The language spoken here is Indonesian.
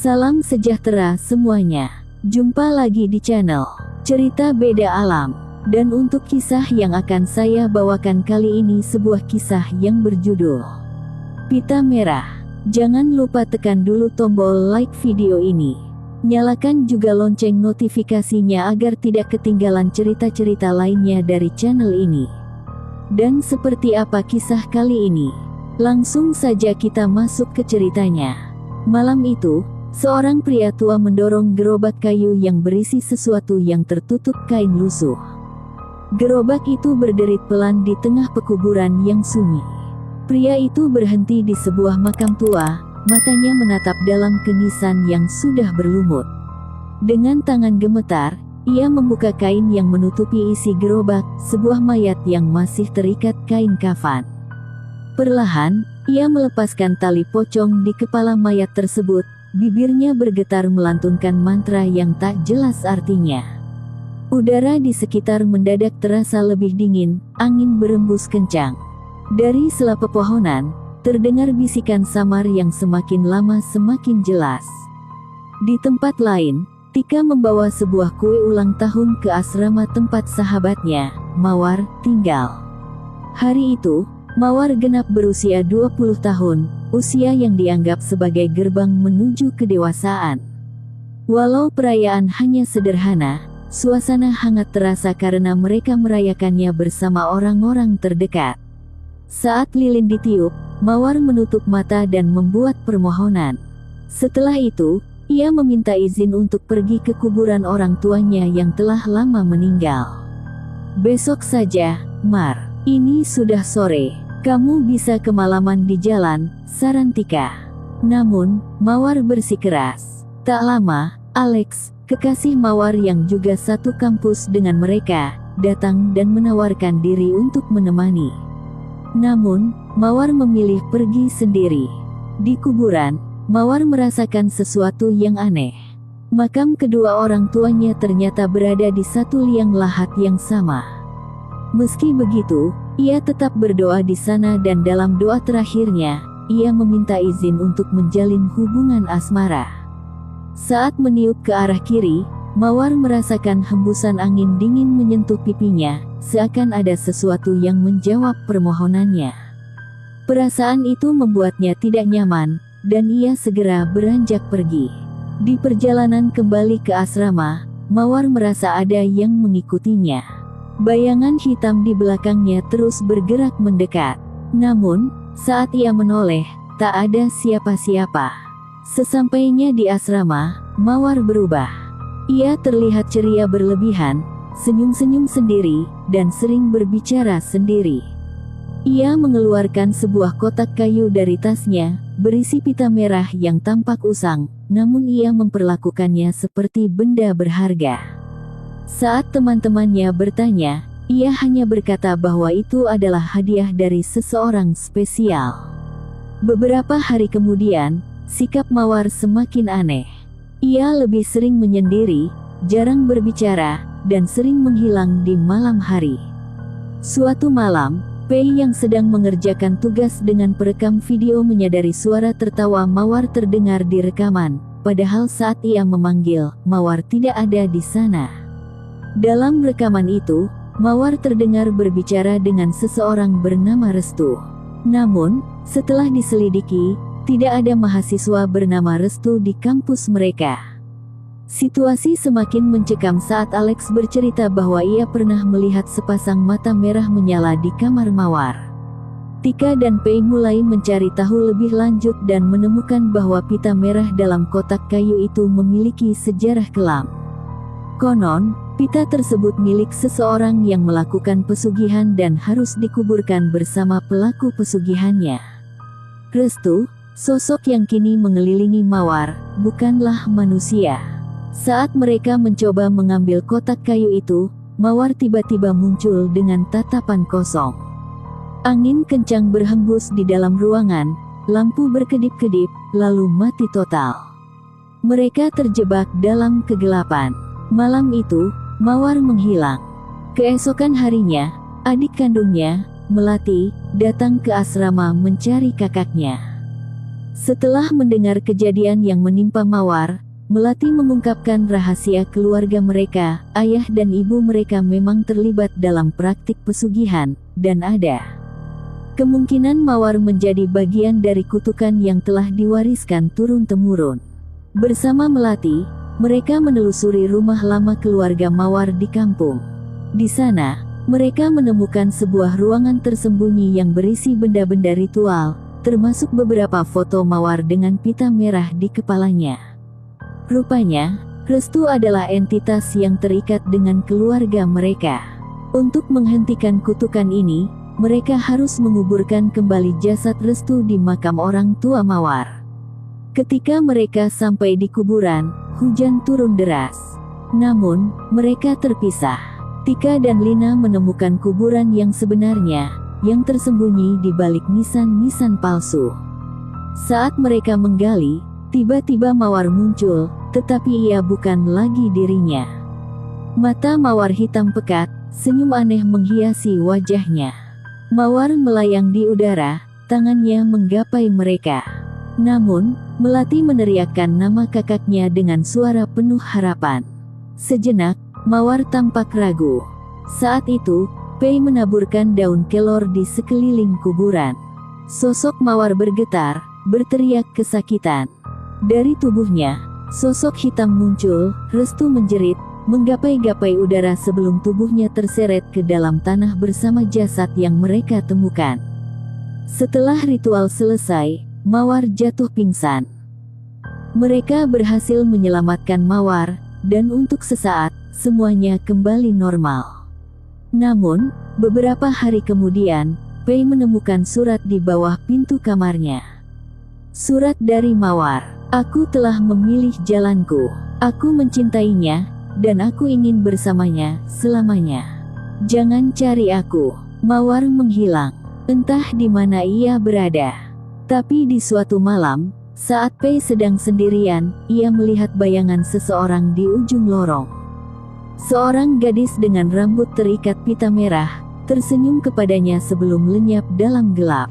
Salam sejahtera semuanya. Jumpa lagi di channel Cerita Beda Alam. Dan untuk kisah yang akan saya bawakan kali ini sebuah kisah yang berjudul Pita Merah. Jangan lupa tekan dulu tombol like video ini. Nyalakan juga lonceng notifikasinya agar tidak ketinggalan cerita-cerita lainnya dari channel ini. Dan seperti apa kisah kali ini? Langsung saja kita masuk ke ceritanya. Malam itu, seorang pria tua mendorong gerobak kayu yang berisi sesuatu yang tertutup kain lusuh. Gerobak itu berderit pelan di tengah pekuburan yang sunyi. Pria itu berhenti di sebuah makam tua, matanya menatap dalam kenisan yang sudah berlumut. Dengan tangan gemetar, ia membuka kain yang menutupi isi gerobak, sebuah mayat yang masih terikat kain kafan. Perlahan, ia melepaskan tali pocong di kepala mayat tersebut, bibirnya bergetar melantunkan mantra yang tak jelas artinya. Udara di sekitar mendadak terasa lebih dingin, angin berembus kencang. Dari sela pepohonan, terdengar bisikan samar yang semakin lama semakin jelas. Di tempat lain, Tika membawa sebuah kue ulang tahun ke asrama tempat sahabatnya, Mawar, tinggal. Hari itu, Mawar genap berusia 20 tahun, usia yang dianggap sebagai gerbang menuju kedewasaan. Walau perayaan hanya sederhana, suasana hangat terasa karena mereka merayakannya bersama orang-orang terdekat. Saat lilin ditiup, Mawar menutup mata dan membuat permohonan. Setelah itu, ia meminta izin untuk pergi ke kuburan orang tuanya yang telah lama meninggal. "Besok saja, Mar. Ini sudah sore. Kamu bisa kemalaman di jalan," saran Tika. Namun, Mawar bersikeras. Tak lama, Alex, kekasih Mawar yang juga satu kampus dengan mereka, datang dan menawarkan diri untuk menemani. Namun, Mawar memilih pergi sendiri. Di kuburan, Mawar merasakan sesuatu yang aneh. Makam kedua orang tuanya ternyata berada di satu liang lahat yang sama. Meski begitu, ia tetap berdoa di sana dan dalam doa terakhirnya, ia meminta izin untuk menjalin hubungan asmara. Saat meniup ke arah kiri, Mawar merasakan hembusan angin dingin menyentuh pipinya, seakan ada sesuatu yang menjawab permohonannya. Perasaan itu membuatnya tidak nyaman, dan ia segera beranjak pergi. Di perjalanan kembali ke asrama, Mawar merasa ada yang mengikutinya. Bayangan hitam di belakangnya terus bergerak mendekat. Namun, saat ia menoleh, tak ada siapa-siapa. Sesampainya di asrama, Mawar berubah. Ia terlihat ceria berlebihan, senyum-senyum sendiri, dan sering berbicara sendiri. Ia mengeluarkan sebuah kotak kayu dari tasnya, berisi pita merah yang tampak usang, namun ia memperlakukannya seperti benda berharga. Saat teman-temannya bertanya, ia hanya berkata bahwa itu adalah hadiah dari seseorang spesial. Beberapa hari kemudian, sikap Mawar semakin aneh. Ia lebih sering menyendiri, jarang berbicara, dan sering menghilang di malam hari. Suatu malam, Pei yang sedang mengerjakan tugas dengan perekam video menyadari suara tertawa Mawar terdengar di rekaman, padahal saat ia memanggil, Mawar tidak ada di sana. Dalam rekaman itu, Mawar terdengar berbicara dengan seseorang bernama Restu. Namun, setelah diselidiki, tidak ada mahasiswa bernama Restu di kampus mereka. Situasi semakin mencekam saat Alex bercerita bahwa ia pernah melihat sepasang mata merah menyala di kamar Mawar. Tika dan Pei mulai mencari tahu lebih lanjut dan menemukan bahwa pita merah dalam kotak kayu itu memiliki sejarah kelam. Konon, pita tersebut milik seseorang yang melakukan pesugihan dan harus dikuburkan bersama pelaku pesugihannya. Restu, sosok yang kini mengelilingi Mawar, bukanlah manusia. Saat mereka mencoba mengambil kotak kayu itu, Mawar tiba-tiba muncul dengan tatapan kosong. Angin kencang berhembus di dalam ruangan, lampu berkedip-kedip, lalu mati total. Mereka terjebak dalam kegelapan. Malam itu, Mawar menghilang. Keesokan harinya, adik kandungnya, Melati, datang ke asrama mencari kakaknya. Setelah mendengar kejadian yang menimpa Mawar, Melati mengungkapkan rahasia keluarga mereka. Ayah dan ibu mereka memang terlibat dalam praktik pesugihan, dan ada kemungkinan Mawar menjadi bagian dari kutukan yang telah diwariskan turun-temurun. Bersama Melati, mereka menelusuri rumah lama keluarga Mawar di kampung. Di sana, mereka menemukan sebuah ruangan tersembunyi yang berisi benda-benda ritual, termasuk beberapa foto Mawar dengan pita merah di kepalanya. Rupanya, Restu adalah entitas yang terikat dengan keluarga mereka. Untuk menghentikan kutukan ini, mereka harus menguburkan kembali jasad Restu di makam orang tua Mawar. Ketika mereka sampai di kuburan, hujan turun deras. Namun, mereka terpisah. Tika dan Lina menemukan kuburan yang sebenarnya, yang tersembunyi di balik nisan-nisan palsu. Saat mereka menggali, tiba-tiba Mawar muncul, tetapi ia bukan lagi dirinya. Mata Mawar hitam pekat, senyum aneh menghiasi wajahnya. Mawar melayang di udara, tangannya menggapai mereka. Namun, Melati meneriakkan nama kakaknya dengan suara penuh harapan. Sejenak, Mawar tampak ragu. Saat itu, Pei menaburkan daun kelor di sekeliling kuburan. Sosok Mawar bergetar, berteriak kesakitan. Dari tubuhnya, sosok hitam muncul. Restu menjerit, menggapai-gapai udara sebelum tubuhnya terseret ke dalam tanah bersama jasad yang mereka temukan. Setelah ritual selesai, Mawar jatuh pingsan. Mereka berhasil menyelamatkan Mawar, dan untuk sesaat, semuanya kembali normal. Namun, beberapa hari kemudian, Pei menemukan surat di bawah pintu kamarnya. Surat dari Mawar. Aku telah memilih jalanku. Aku mencintainya, dan aku ingin bersamanya selamanya. Jangan cari aku. Mawar menghilang. Entah di mana ia berada. Tapi di suatu malam, saat Pei sedang sendirian, ia melihat bayangan seseorang di ujung lorong. Seorang gadis dengan rambut terikat pita merah, tersenyum kepadanya sebelum lenyap dalam gelap.